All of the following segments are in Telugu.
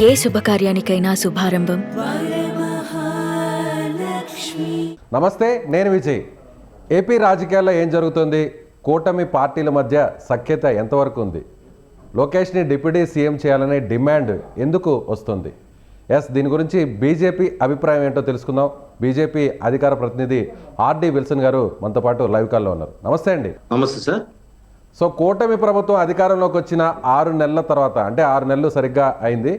ఏ శుభకార్యానికైనా శుభారంభం. నమస్తే, నేను విజయ్. ఏపీ రాజకీయాల్లో ఏం జరుగుతుంది? కూటమి పార్టీల మధ్య సఖ్యత ఎంతవరకు ఉంది? లోకేష్ని డిప్యూటీ సీఎం చేయాలనే డిమాండ్ ఎందుకు వస్తుంది? దీని గురించి బీజేపీ అభిప్రాయం ఏంటో తెలుసుకుందాం. బీజేపీ అధికార ప్రతినిధి ఆర్డి విల్సన్ గారు మనతో పాటు లైవ్ కాల్లో ఉన్నారు. నమస్తే అండి. నమస్తే సార్. సో కూటమి ప్రభుత్వం అధికారంలోకి వచ్చిన 6 నెలల తర్వాత, అంటే 6 నెలలు సరిగ్గా అయింది.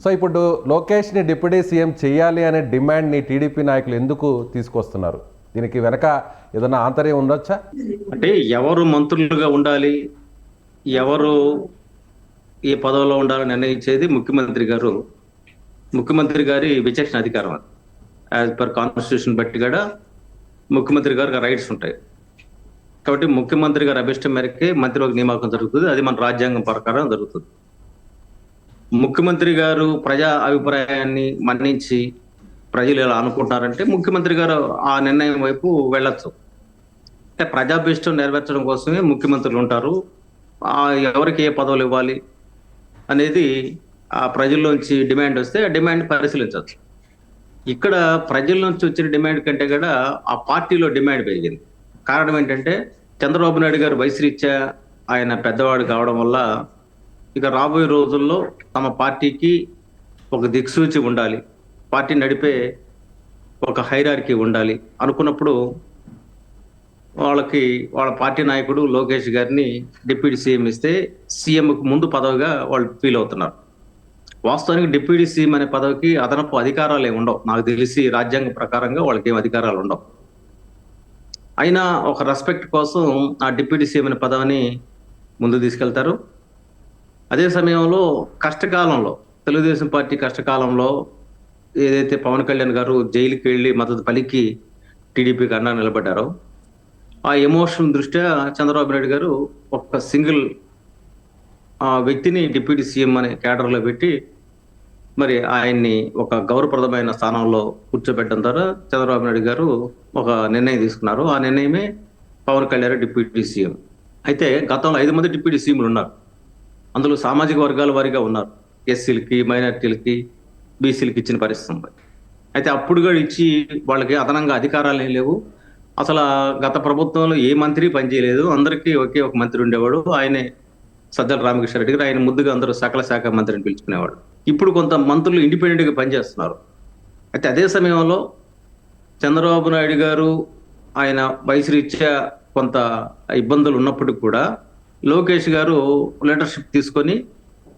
సో ఇప్పుడు లోకేష్ని డిప్యూటీ సీఎం చేయాలి అనే డిమాండ్ని టీడీపీ నాయకులు ఎందుకు తీసుకొస్తున్నారు? దీనికి వెనక ఏదైనా ఆంతర్యం ఉండొచ్చా? అంటే ఎవరు మంత్రులుగా ఉండాలి, ఎవరు ఏ పదవిలో ఉండాలని నిర్ణయించేది ముఖ్యమంత్రి గారి విచక్షణ అధికారం. అది యాజ్ పర్ కాన్స్టిట్యూషన్ బట్టి కూడా ముఖ్యమంత్రి గారికి రైట్స్ ఉంటాయి. కాబట్టి ముఖ్యమంత్రి గారి అభిష్టం మేరకే మంత్రివర్గ నియామకం జరుగుతుంది. అది మన రాజ్యాంగం ప్రకారం జరుగుతుంది. ముఖ్యమంత్రి గారు ప్రజా అభిప్రాయాన్ని మన్నించి ప్రజలు ఎలా అనుకుంటున్నారంటే ముఖ్యమంత్రి గారు ఆ నిర్ణయం వైపు వెళ్ళొచ్చు. అంటే ప్రజాభిష్టం నెరవేర్చడం కోసమే ముఖ్యమంత్రులు ఉంటారు. ఎవరికి ఏ పదవులు ఇవ్వాలి అనేది ఆ ప్రజల్లోంచి డిమాండ్ వస్తే ఆ డిమాండ్ పరిశీలించవచ్చు. ఇక్కడ ప్రజల నుంచి వచ్చిన డిమాండ్ కంటే కూడా ఆ పార్టీలో డిమాండ్ పెరిగింది. కారణం ఏంటంటే చంద్రబాబు నాయుడు గారు వయసు రీత్యా ఆయన పెద్దవాడు కావడం వల్ల ఇక రాబోయే రోజుల్లో తమ పార్టీకి ఒక దిక్సూచి ఉండాలి, పార్టీ నడిపే ఒక హైరార్కీ ఉండాలి అనుకున్నప్పుడు వాళ్ళ పార్టీ నాయకుడు లోకేష్ గారిని డిప్యూటీ సీఎం ఇస్తే సీఎంకు ముందు పదవిగా వాళ్ళు ఫీల్ అవుతున్నారు. వాస్తవానికి డిప్యూటీ సీఎం అనే పదవికి అదనపు అధికారాలు ఏమి ఉండవు. నాకు తెలిసి రాజ్యాంగ ప్రకారంగా వాళ్ళకి ఏం అధికారాలు ఉండవు. అయినా ఒక రెస్పెక్ట్ కోసం ఆ డిప్యూటీ సీఎం అనే పదవిని ముందు తీసుకెళ్తారు. అదే సమయంలో కష్టకాలంలో, తెలుగుదేశం పార్టీ కష్టకాలంలో ఏదైతే పవన్ కళ్యాణ్ గారు జైలుకి వెళ్ళి మద్దతు పలికి టీడీపీకి అన్నా నిలబడ్డారో ఆ ఎమోషన్ దృష్ట్యా చంద్రబాబు నాయుడు గారు ఒక సింగిల్ వ్యక్తిని డిప్యూటీ సీఎం అనే క్యాడర్లో పెట్టి మరి ఆయన్ని ఒక గౌరవప్రదమైన స్థానంలో కూర్చోబెట్టడం ద్వారా చంద్రబాబు నాయుడు గారు ఒక నిర్ణయం తీసుకున్నారు. ఆ నిర్ణయమే పవన్ కళ్యాణ్ డిప్యూటీ సీఎం. అయితే గతంలో 5 మంది డిప్యూటీ సీఎంలు ఉన్నారు. అందులో సామాజిక వర్గాల వారిగా ఉన్నారు. ఎస్సీలకి, మైనారిటీలకి, బీసీలకి ఇచ్చిన పరిస్థితి ఉంది. అయితే అప్పుడు కూడా ఇచ్చి వాళ్ళకి అదనంగా అధికారాలు ఏం లేవు. అసలు గత ప్రభుత్వంలో ఏ మంత్రి పనిచేయలేదు. అందరికీ ఒకే ఒక మంత్రి ఉండేవాడు, ఆయనే సజ్జల రామకృష్ణారెడ్డి గారు. ఆయన ముద్దుగా అందరూ సకల శాఖ మంత్రిని పిలుచుకునేవాడు. ఇప్పుడు కొంత మంత్రులు ఇండిపెండెంట్ గా పనిచేస్తున్నారు. అయితే అదే సమయంలో చంద్రబాబు నాయుడు గారు ఆయన వయసు రీత్యా కొంత ఇబ్బందులు ఉన్నప్పటికీ కూడా లోకేష్ గారు లీడర్షిప్ తీసుకొని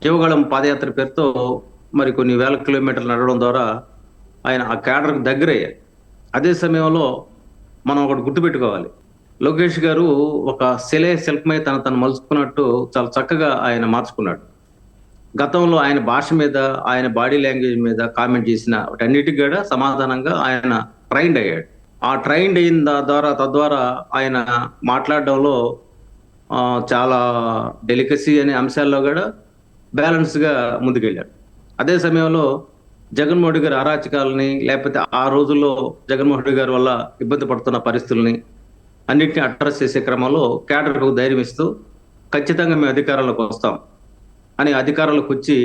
యువగళం పాదయాత్ర పేరుతో మరి కొన్ని వేల కిలోమీటర్లు నడవడం ద్వారా ఆయన ఆ క్యాడర్కి దగ్గరయ్యారు. అదే సమయంలో మనం ఒకటి గుర్తుపెట్టుకోవాలి, లోకేష్ గారు ఒక సెల్ఫ్మై తను మలుచుకున్నట్టు చాలా చక్కగా ఆయన మార్చుకున్నాడు. గతంలో ఆయన భాష మీద, ఆయన బాడీ లాంగ్వేజ్ మీద కామెంట్ చేసిన వాటన్నిటికి కూడా సమాధానంగా ఆయన ట్రైండ్ అయ్యాడు. ఆ ట్రైండ్ అయిన తద్వారా ఆయన మాట్లాడడంలో చాలా డెలికసీ అనే అంశాల్లో కూడా బ్యాలెన్స్ గా ముందుకెళ్ళాడు. అదే సమయంలో జగన్మోహన్ రెడ్డి గారి అరాచకాలని, లేకపోతే ఆ రోజుల్లో జగన్మోహన్ రెడ్డి గారి వల్ల ఇబ్బంది పడుతున్న పరిస్థితుల్ని అన్నింటినీ అడ్రస్ చేసే క్రమంలో క్యాడర్కు ధైర్యం ఇస్తూ ఖచ్చితంగా మేము అధికారంలోకి వస్తాం అని అధికారంలోకి వచ్చి,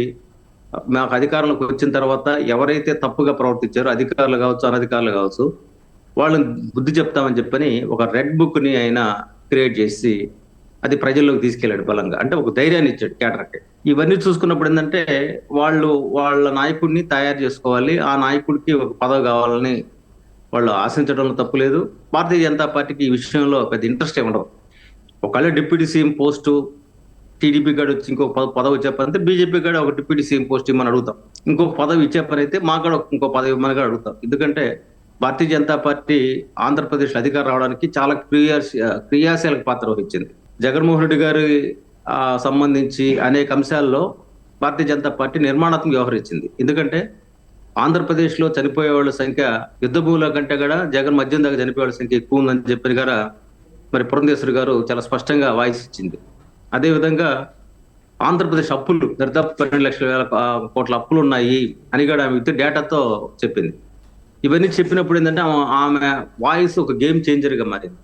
మాకు అధికారంలోకి వచ్చిన తర్వాత ఎవరైతే తప్పుగా ప్రవర్తించారో అధికారులు కావచ్చు, అనధికారులు కావచ్చు, వాళ్ళని బుద్ధి చెప్తామని చెప్పని ఒక రెడ్ బుక్ ని ఆయన క్రియేట్ చేసి అది ప్రజల్లోకి తీసుకెళ్లాడు బలంగా. అంటే ఒక ధైర్యాన్ని ఇచ్చాడు క్యాడర్కి. ఇవన్నీ చూసుకున్నప్పుడు ఏంటంటే వాళ్ళ నాయకుడిని తయారు చేసుకోవాలి, ఆ నాయకుడికి ఒక పదవి కావాలని వాళ్ళు ఆశించడంలో తప్పు లేదు. భారతీయ జనతా పార్టీకి ఈ విషయంలో పెద్ద ఇంట్రెస్ట్ ఏమి ఉండదు. ఒకవేళ డిప్యూటీ సీఎం పోస్టు టీడీపీ గడు వచ్చి ఇంకొక పదవి ఇచ్చే బీజేపీ గడ ఒక డిప్యూటీ సీఎం పోస్ట్ ఇమ్మని అడుగుతాం. ఇంకొక పదవి ఇచ్చే పని అయితే మాకు కూడా ఇంకో పదవి ఇమ్మని కూడా అడుగుతాం. ఎందుకంటే భారతీయ జనతా పార్టీ ఆంధ్రప్రదేశ్ అధికారం రావడానికి చాలా క్రియాశీలక పాత్ర వహించింది. జగన్మోహన్ రెడ్డి గారి సంబంధించి అనేక అంశాల్లో భారతీయ జనతా పార్టీ నిర్మాణాత్మక వ్యవహరించింది. ఎందుకంటే ఆంధ్రప్రదేశ్ లో చనిపోయే వాళ్ళ సంఖ్య యుద్ధ భూముల కంటే కూడా జగన్ మధ్యం దాకా చనిపోయే వాళ్ళ సంఖ్య ఎక్కువ ఉందని చెప్పిన గారా మరి పురంధేశ్వరి గారు చాలా స్పష్టంగా వాయిస్ ఇచ్చింది. అదేవిధంగా ఆంధ్రప్రదేశ్ అప్పులు దాదాపు 12 లక్షల కోట్ల అప్పులు ఉన్నాయి అని కూడా ఆమె విత్ డేటాతో చెప్పింది. ఇవన్నీ చెప్పినప్పుడు ఏంటంటే ఆమె వాయిస్ ఒక గేమ్ చేంజర్ గా మారింది.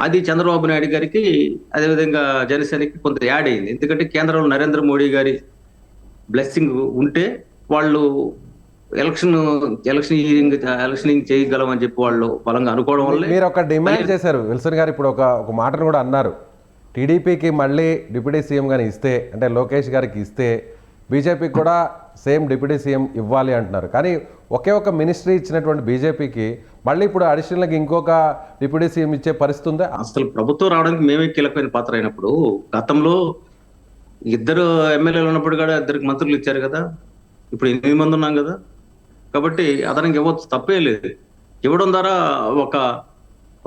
అది చంద్రబాబు నాయుడు గారికి, అదేవిధంగా జనసేనకి కొంత యాడ్ అయింది. ఎందుకంటే కేంద్రంలో నరేంద్ర మోడీ గారి బ్లెస్సింగ్ ఉంటే వాళ్ళు ఎలక్షన్ ఎలక్షనింగ్ చేయగలం అని చెప్పి వాళ్ళు బలంగా అనుకోవడం వల్లే మీరు ఒక డిమాండ్ చేశారు విల్సన్ గారు, ఇప్పుడు ఒక మాటను కూడా అన్నారు. టీడీపీకి మళ్ళీ డిప్యూటీ సీఎం కానీ ఇస్తే, అంటే లోకేష్ గారికి ఇస్తే బీజేపీకి కూడా సేమ్ డిప్యూటీ సీఎం ఇవ్వాలి అంటున్నారు. కానీ ఒకే ఒక మినిస్ట్రీ ఇచ్చినటువంటి బీజేపీకి మళ్ళీ ఇప్పుడు అడిషనల్గా ఇంకొక డిప్యూటీ సీఎం ఇచ్చే పరిస్థితి ఉందా? అసలు ప్రభుత్వం రావడానికి మేమే కీలకమైన పాత్ర అయినప్పుడు, గతంలో 2 ఎమ్మెల్యేలు ఉన్నప్పుడు కూడా 2 మంత్రులు ఇచ్చారు కదా, ఇప్పుడు 8 మంది ఉన్నాం కదా. కాబట్టి అదనంగా ఇవ్వచ్చు, తప్పే లేదు. ఇవ్వడం ద్వారా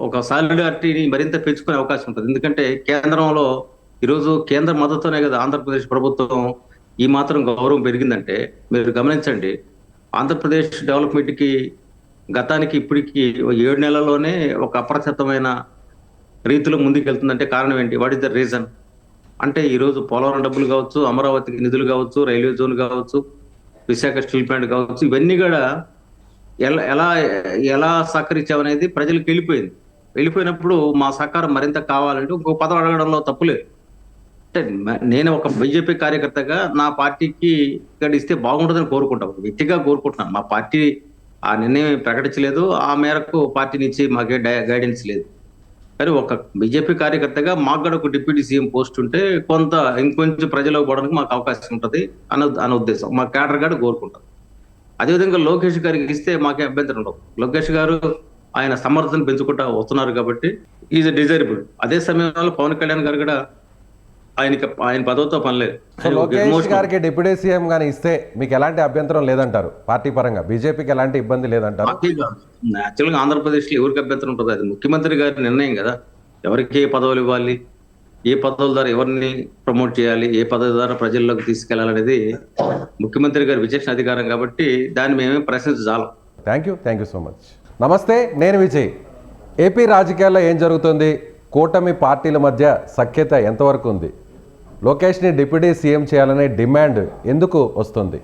ఒక సాలిడారిటీని మరింత పెంచుకునే అవకాశం ఉంటుంది. ఎందుకంటే కేంద్రంలో ఈరోజు కేంద్ర మద్దతునే కదా ఆంధ్రప్రదేశ్ ప్రభుత్వం ఈ మాత్రం గౌరవం పెరిగిందంటే మీరు గమనించండి. ఆంధ్రప్రదేశ్ డెవలప్మెంట్ కి గతానికి ఇప్పటికి 7 నెలల్లోనే ఒక అప్రతిహతమైన రీతిలో ముందుకు వెళ్తుందంటే కారణం ఏంటి? What is the reason? అంటే ఈరోజు పోలవరం డబ్బులు కావచ్చు, అమరావతికి నిధులు కావచ్చు, రైల్వే జోన్ కావచ్చు, విశాఖ స్టీల్ ప్లాంట్ కావచ్చు, ఇవన్నీ కూడా ఎలా ఎలా సహకరించామనేది ప్రజలకు వెళ్ళిపోయినప్పుడు మా సహకారం మరింత కావాలంటే ఇంకో పదవి అడగడంలో తప్పులేదు. అంటే నేను ఒక బీజేపీ కార్యకర్తగా నా పార్టీకి ఇక్కడ ఇస్తే బాగుంటుందని కోరుకుంటాం, వ్యక్తిగా కోరుకుంటున్నాను. మా పార్టీ ఆ నిర్ణయం ప్రకటించలేదు, ఆ మేరకు పార్టీ నుంచి మాకే గైడెన్స్ లేదు. కానీ ఒక బీజేపీ కార్యకర్తగా మాకు కూడా ఒక డిప్యూటీ సీఎం పోస్ట్ ఉంటే కొంత ఇంకొంచెం ప్రజలకు పోవడానికి మాకు అవకాశం ఉంటుంది అన్న ఉద్దేశం మా క్యాడర్ గారు కోరుకుంటాం. అదేవిధంగా లోకేష్ గారికి ఇస్తే మాకే అభ్యంతరం ఉండవు. లోకేష్ గారు ఆయన సమర్థన పెంచుకుంటా వస్తున్నారు కాబట్టి ఈజ్ డిజైరబుల్. అదే సమయంలో పవన్ కళ్యాణ్ గారు కూడా ఆయన పదవితో పనిలేదు. లోకేష్ గారికి డిప్యూటీ సీఎం గానీ ఇస్తే మీకు ఎలాంటి అభ్యంతరం లేదంటారు? పార్టీ పరంగా బీజేపీకి ఎలాంటి ఇబ్బంది లేదంటారు? యాక్చువల్ గా ఆంధ్రప్రదేశ్ లో ఎవరికి అభ్యంతరం ఉంటుంది? అది ముఖ్యమంత్రి గారి నిర్ణయం కదా, ఎవరికి ఏ పదవులు ఇవ్వాలి, ఏ పదవుల ద్వారా ఎవరిని ప్రమోట్ చేయాలి, ఏ పదవి ద్వారా ప్రజల్లోకి తీసుకెళ్లాలనేది ముఖ్యమంత్రి గారి విచక్షణ అధికారం కాబట్టి దాన్ని మేమే ప్రశ్నించాలి. Thank you so much. నమస్తే, నేను విజయ్. ఏపీ రాజకీయాల్లో ఏం జరుగుతుంది? కూటమి పార్టీల మధ్య సఖ్యత ఎంతవరకు ఉంది? లోకేష్ని డిప్యూటీ సీఎం చేయాలనే డిమాండ్ ఎందుకు వస్తుంది?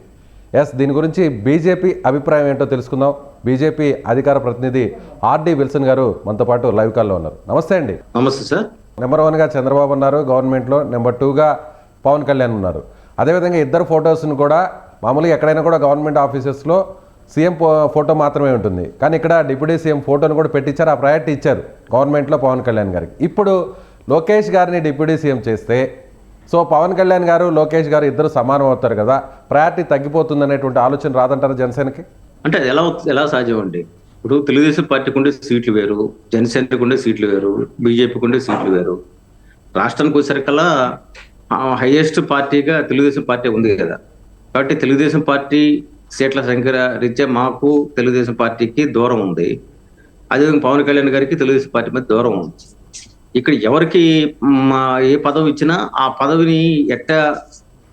దీని గురించి బీజేపీ అభిప్రాయం ఏంటో తెలుసుకుందాం. బీజేపీ అధికార ప్రతినిధి ఆర్డి విల్సన్ గారు మనతో పాటు లైవ్ కాల్లో ఉన్నారు. నమస్తే అండి. నమస్తే సార్. నెంబర్ 1గా చంద్రబాబు ఉన్నారు గవర్నమెంట్లో, నెంబర్ 2గా పవన్ కళ్యాణ్ ఉన్నారు. అదేవిధంగా ఇద్దరు ఫొటోస్ను కూడా మామూలుగా ఎక్కడైనా కూడా గవర్నమెంట్ ఆఫీసెస్లో సీఎం ఫోటో మాత్రమే ఉంటుంది, కానీ ఇక్కడ డిప్యూటీ సీఎం ఫోటోను కూడా పెట్టించారు, ఆ ప్రయారిటీ ఇచ్చారు గవర్నమెంట్లో పవన్ కళ్యాణ్ గారికి. ఇప్పుడు లోకేష్ గారిని డిప్యూటీ సీఎం చేస్తే పవన్ కళ్యాణ్ గారు లోకేష్ గారు ఇద్దరు సమానం అవుతారు కదా, ప్రయారిటీ తగ్గిపోతుంది అనేటువంటి ఆలోచన రాదంటారు జనసేనకి? అంటే అది ఎలా సాధ్యం అండి? ఇప్పుడు తెలుగుదేశం పార్టీకి ఉండే సీట్లు వేరు, జనసేనకు ఉండే సీట్లు వేరు, బీజేపీకి ఉండే సీట్లు వేరు. రాష్ట్రానికి వచ్చేసరికల్లా హైయెస్ట్ పార్టీగా తెలుగుదేశం పార్టీ ఉంది కదా. కాబట్టి తెలుగుదేశం పార్టీ సీట్ల సంఖ్య రీత్యా మాకు తెలుగుదేశం పార్టీకి దూరం ఉంది, అదేవిధంగా పవన్ కళ్యాణ్ గారికి తెలుగుదేశం పార్టీ మధ్య దూరం ఉంది. ఇక్కడ ఎవరికి ఏ పదవి ఇచ్చినా ఆ పదవిని ఎట్ట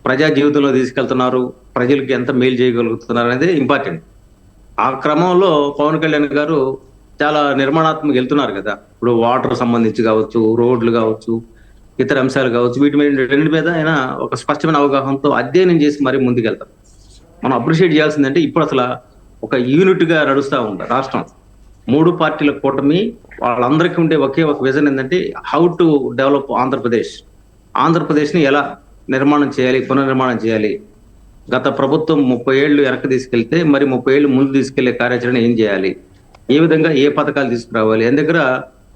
ప్రజా జీవితంలో తీసుకెళ్తున్నారు, ప్రజలకి ఎంత మేలు చేయగలుగుతున్నారు అనేది ఇంపార్టెంట్. ఆ క్రమంలో పవన్ కళ్యాణ్ గారు చాలా నిర్మాణాత్మక వెళ్తున్నారు కదా. ఇప్పుడు వాటర్ సంబంధించి కావచ్చు, రోడ్లు కావచ్చు, ఇతర అంశాలు కావచ్చు, వీటి మీద రెండు మీద ఆయన ఒక స్పష్టమైన అవగాహనతో అధ్యయనం చేసి మరీ ముందుకెళ్తారు. మనం అప్రిషియేట్ చేయాల్సిందంటే ఇప్పుడు అసలు ఒక యూనిట్ గా నడుస్తూ ఉంది రాష్ట్రం. 3 పార్టీల కూటమి, వాళ్ళందరికీ ఉండే ఒకే ఒక విజన్ ఏంటంటే హౌ టు డెవలప్ ఆంధ్రప్రదేశ్ ని ఎలా నిర్మాణం చేయాలి, పునర్నిర్మాణం చేయాలి. గత ప్రభుత్వం 30 ఏళ్ళు వెనక్కి తీసుకెళ్తే మరి 30 ఏళ్ళు ముందు తీసుకెళ్లే కార్యాచరణ ఏం చేయాలి, ఏ విధంగా ఏ పథకాలు తీసుకురావాలి అని దగ్గర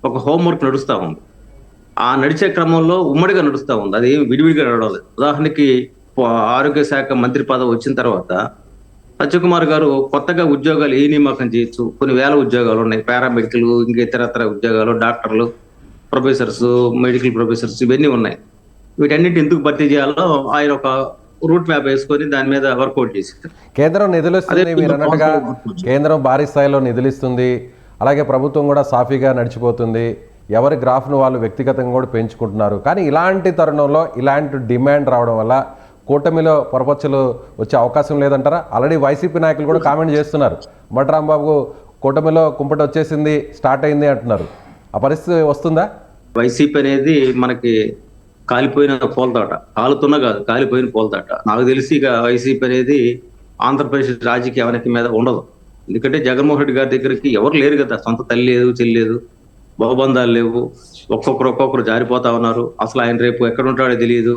ఒక హోంవర్క్ నడుస్తూ ఉంది. ఆ నడిచే క్రమంలో ఉమ్మడిగా నడుస్తూ ఉంది, అది విడివిడిగా నడవలేదు. ఉదాహరణకి ఆరోగ్య శాఖ మంత్రి పదవి వచ్చిన తర్వాత సత్యకుమార్ గారు కొత్తగా ఉద్యోగాలు ఏ నియామకం చేయొచ్చు, కొన్ని వేల ఉద్యోగాలు ఉన్నాయి, పారామెడికల్, ఇంకా ఇతరత్ర ఉద్యోగాలు, డాక్టర్లు, ప్రొఫెసర్స్, మెడికల్ ప్రొఫెసర్స్, ఇవన్నీ ఉన్నాయి. వీటన్నిటి ఎందుకు భర్తీ చేయాలో ఆయన ఒక రూట్ మ్యాప్ వేసుకొని దాని మీద వర్కౌట్ చేశారు. కేంద్రం నిధులు ఇస్తుంది, మీరు అన్నట్టుగా కేంద్రం భారీ స్థాయిలో నిధులు ఇస్తుంది, అలాగే ప్రభుత్వం కూడా సాఫీగా నడిచిపోతుంది, ఎవరి గ్రాఫ్ను వాళ్ళు వ్యక్తిగతంగా కూడా పెంచుకుంటున్నారు. కానీ ఇలాంటి తరుణంలో ఇలాంటి డిమాండ్ రావడం వల్ల కూటమిలో పొరపచ్చులు వచ్చే అవకాశం లేదంటారా? ఆల్రెడీ వైసీపీ నాయకులు కూడా కామెంట్ చేస్తున్నారు, రాంబాబు కూటమిలో కుంపటి వచ్చేసింది, స్టార్ట్ అయింది అంటున్నారు. ఆ పరిస్థితి వస్తుందా? వైసీపీ అనేది మనకి కాలిపోయిన పోల్తాట, కాలుతున్నా కాదు, కాలిపోయిన పోల్తాట. నాకు తెలిసి ఇక వైసీపీ అనేది ఆంధ్రప్రదేశ్ రాజకీయ అవనతి మీద ఉండదు. ఎందుకంటే జగన్మోహన్ రెడ్డి గారి దగ్గరికి ఎవరు లేరు కదా, సొంత తల్లి లేదు, చెల్లి లేదు, బహుబంధాలు లేవు, ఒక్కొక్కరు జారిపోతా ఉన్నారు. అసలు ఆయన రేపు ఎక్కడ ఉంటాడో తెలియదు.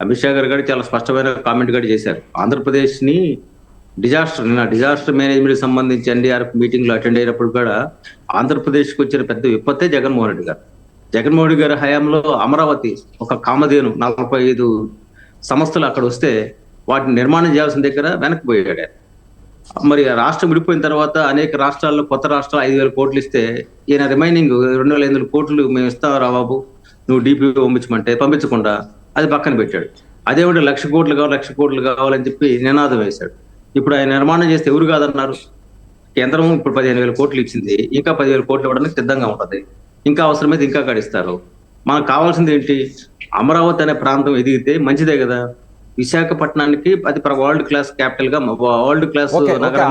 అమిత్ షా గారు చాలా స్పష్టమైన కామెంట్ కూడా చేశారు. ఆంధ్రప్రదేశ్ ని డిజాస్టర్ మేనేజ్మెంట్ సంబంధించి ఎన్డీఆర్ఎఫ్ మీటింగ్ లో అటెండ్ అయినప్పుడు కూడా ఆంధ్రప్రదేశ్కి వచ్చిన పెద్ద విపత్తే జగన్మోహన్ రెడ్డి గారు. జగన్మోహన్ రెడ్డి గారి హయాంలో అమరావతి ఒక కామధేను 45 సంస్థలు అక్కడ వస్తే వాటిని నిర్మాణం చేయాల్సిన దగ్గర వెనక్కి పోయాడు ఆయన. మరి ఆ రాష్ట్రం విడిపోయిన తర్వాత అనేక రాష్ట్రాల్లో కొత్త రాష్ట్రాలు 5,000 కోట్లు ఇస్తే ఈయన రిమైనింగ్ 2,500 కోట్లు మేము ఇస్తాం బాబు నువ్వు డీపీ పంపించమంటే పంపించకుండా అది పక్కన పెట్టాడు. అదేమిటి 1,00,000 కోట్లు కావాలి 1,00,000 కోట్లు కావాలని చెప్పి నినాదం వేశాడు. ఇప్పుడు ఆయన నిర్మాణం చేస్తే ఎవరు కాదన్నారు? కేంద్రం ఇప్పుడు 15,000 కోట్లు ఇచ్చింది, ఇంకా 10,000 కోట్లు ఇవ్వడానికి సిద్ధంగా ఉంటది. ఇంకా అవసరమైతే ఇంకా కడిస్తారు. మనకు కావాల్సింది ఏంటి? అమరావతి అనే ప్రాంతం ఎదిగితే మంచిదే కదా. విశాఖపట్నానికి అది వరల్డ్ క్లాస్ క్యాపిటల్ గా వరల్డ్ క్లాస్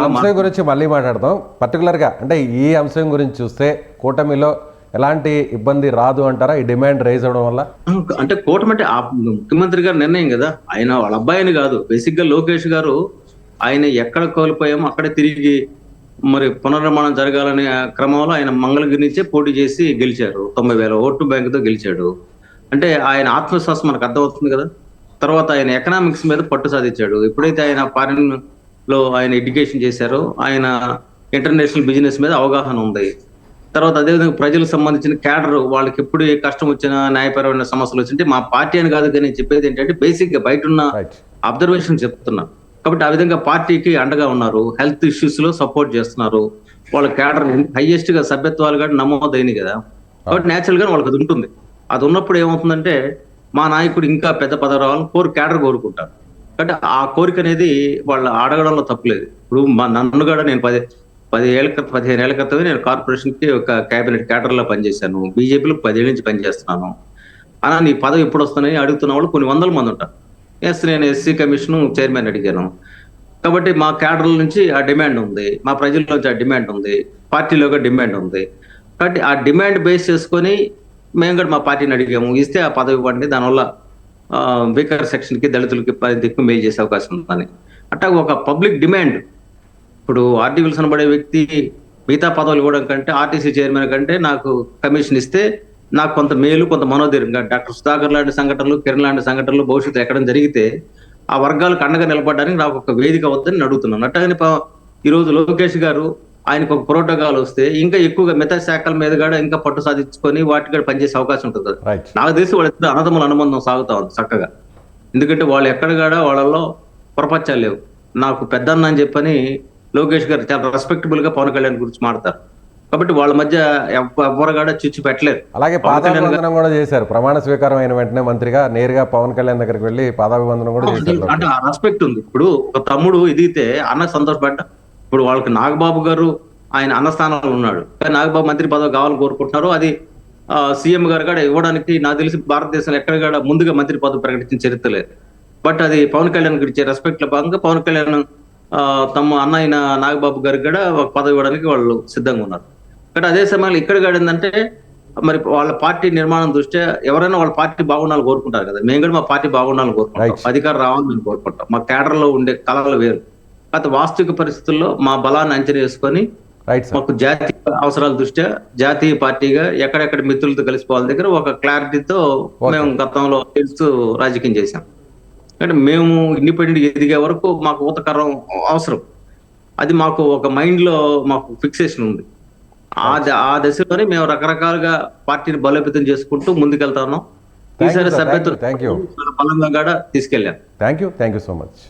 అంశం గురించి మళ్ళీ మాట్లాడదాం. పర్టికులర్ గా అంటే ఈ అంశం గురించి చూస్తే కూటమిలో ఎలాంటి ఇబ్బంది రాదు అంటారా ఈ డిమాండ్ రైజ్ అవడం వల్ల? అంటే కూటమి అంటే ముఖ్యమంత్రి గారి నిర్ణయం కదా, ఆయన వాళ్ళ అబ్బాయిని కాదు. బేసిక్ గా లోకేష్ గారు ఆయన ఎక్కడ కోల్పోయామో అక్కడే తిరిగి మరి పునర్నిర్మాణం జరగాలనే క్రమంలో ఆయన మంగళగిరి నుంచే పోటీ చేసి గెలిచారు. 90,000 ఓటు బ్యాంకుతో గెలిచాడు. అంటే ఆయన ఆత్మవిశ్వాసం మనకు అర్థమవుతుంది కదా. తర్వాత ఆయన ఎకనామిక్స్ మీద పట్టు సాధించాడు. ఎప్పుడైతే ఆయన ఫారిన్ లో ఆయన ఎడ్యుకేషన్ చేశారో ఆయన ఇంటర్నేషనల్ బిజినెస్ మీద అవగాహన ఉంది. తర్వాత అదేవిధంగా ప్రజలకు సంబంధించిన క్యాడర్ వాళ్ళకి ఎప్పుడు ఏ కష్టం వచ్చినా న్యాయపరమైన సమస్యలు వచ్చింటే మా పార్టీ అని కాదు కానీ చెప్పేది ఏంటంటే బేసిక్ గా బయట ఉన్న అబ్జర్వేషన్ చెప్తున్నా. కాబట్టి ఆ విధంగా పార్టీకి అండగా ఉన్నారు, హెల్త్ ఇష్యూస్ లో సపోర్ట్ చేస్తున్నారు. వాళ్ళ క్యాడర్ హైయెస్ట్ గా సభ్యత్వాలు కూడా నమోదైంది కదా. కాబట్టి నేచురల్ గా వాళ్ళకి అది ఉంటుంది. అది ఉన్నప్పుడు ఏమవుతుందంటే మా నాయకుడు ఇంకా పెద్ద పదవి రావాలని క్యాడర్ కోరుకుంటారు. కాబట్టి ఆ కోరిక అనేది వాళ్ళు అడగడంలో తప్పులేదు. ఇప్పుడు నన్ను కూడా నేను 15 ఏళ్ల క్రితమే నేను కార్పొరేషన్ కి ఒక కేబినెట్ క్యాడర్ లో పనిచేశాను. బీజేపీలో 10 ఏళ్ళ నుంచి పనిచేస్తున్నాను. అలా నీ పదవి ఎప్పుడు వస్తున్నాయి అడుగుతున్న వాళ్ళు కొన్ని వందల మంది ఉంటారు. నేను ఎస్సీ కమిషన్ చైర్మన్ అడిగాను. కాబట్టి మా క్యాడర్ల నుంచి ఆ డిమాండ్ ఉంది, మా ప్రజల నుంచి ఆ డిమాండ్ ఉంది, పార్టీలో డిమాండ్ ఉంది. కాబట్టి ఆ డిమాండ్ బేస్ చేసుకొని మేము కూడా మా పార్టీని అడిగాము, ఇస్తే ఆ పదవి ఇవ్వండి, దానివల్ల వీకర్ సెక్షన్ కి దళితులకి ఎక్కువ మేలు చేసే అవకాశం ఉందని. అట్టా ఒక పబ్లిక్ డిమాండ్. ఇప్పుడు ఆర్టీ విల్సన్ పడే వ్యక్తి మిగతా పదవులు ఇవ్వడం కంటే ఆర్టీసీ చైర్మన్ కంటే నాకు కమిషన్ ఇస్తే నాకు కొంత మేలు కొంత మనోధైర్యంగా డాక్టర్ సుధాకర్ లాంటి సంఘటనలు కిరణ్ లాంటి సంఘటనలు భవిష్యత్తు ఎక్కడ జరిగితే ఆ వర్గాలకు అండగా నిలబడడానికి నాకు ఒక వేదిక వద్దని అడుగుతున్నాను. అట్టగానే ఈరోజు లోకేష్ గారు ఆయనకు ఒక ప్రోటోకాల్ వస్తే ఇంకా ఎక్కువగా మిగతా శాఖల మీద కూడా ఇంకా పట్టు సాధించుకొని వాటి కూడా పనిచేసే అవకాశం ఉంటుంది కదా. నాకు తెలిసి వాళ్ళిద్దరు అన్నదమ్ముల అనుబంధం సాగుతా ఉంది చక్కగా. ఎందుకంటే వాళ్ళు ఎక్కడ కూడా వాళ్ళలో పొరపచ్చాలు లేవు. నాకు పెద్దన్న అని చెప్పని లోకేష్ గారు చాలా రెస్పెక్టబుల్ గా పవన్ కళ్యాణ్ గురించి మాడతారు. కాబట్టి వాళ్ళ మధ్య ఎవరు కూడా చిచ్చు పెట్టలేరు. అలాగే పాదాభివందనం కూడా చేశారు. ప్రమాణ స్వీకారం అయిన వెంటనే మంత్రిగా నేరుగా పవన్ కళ్యాణ్ దగ్గరికి వెళ్ళి పాదాభివందనం కూడా చేశారు. అంటే ఆ రెస్పెక్ట్ ఉంది. ఇప్పుడు ఒక తమ్ముడు ఎదిగితే అన్న సంతోషపడ్డ. ఇప్పుడు వాళ్ళకి నాగబాబు గారు ఆయన అన్న స్థానంలో ఉన్నాడు, కానీ నాగబాబు మంత్రి పదవి కావాలని కోరుకుంటున్నారు. అది సీఎం గారు కూడా ఇవ్వడానికి నాకు తెలిసి భారతదేశంలో ఎక్కడ కూడా ముందుగా మంత్రి పదవి ప్రకటించిన చరిత్ర లేదు. బట్ అది పవన్ కళ్యాణ్ ఇచ్చే రెస్పెక్ట్ లో భాగంగా పవన్ కళ్యాణ్ తమ అన్న అయిన నాగబాబు గారికి కూడా ఒక పదవి ఇవ్వడానికి వాళ్ళు సిద్ధంగా ఉన్నారు. కానీ అదే సమయంలో ఇక్కడ కూడా ఏంటంటే మరి వాళ్ళ పార్టీ నిర్మాణం దృష్ట్యా ఎవరైనా వాళ్ళ పార్టీ బాగుండాలని కోరుకుంటారు కదా. మేము కూడా మా పార్టీ బాగుండాలని కోరుకుంటాం, అధికారం రావాలని మేము కోరుకుంటాం. మా కేడర్ లో ఉండే కళలు వేరు. అయితే వాస్తవిక పరిస్థితుల్లో మా బలాన్ని అంచనా వేసుకొని మాకు జాతీయ అవసరాల దృష్ట్యా జాతీయ పార్టీగా ఎక్కడెక్కడ మిత్రులతో కలిసిపోవాలి దగ్గర ఒక క్లారిటీతో మేము గతంలో తెలుస్తూ రాజకీయం చేశాం. అంటే మేము ఇండిపెండెంట్ ఎదిగే వరకు మాకు ఊతకరం అవసరం. అది మాకు ఒక మైండ్ లో మాకు ఫిక్సేషన్ ఉంది. ఆ దశలోనే మేము రకరకాలుగా పార్టీని బలోపేతం చేసుకుంటూ ముందుకెళ్తా ఉన్నాం. ఈసారి సభ్యత్వం బలంగా కూడా తీసుకెళ్ళాం. Thank you so much.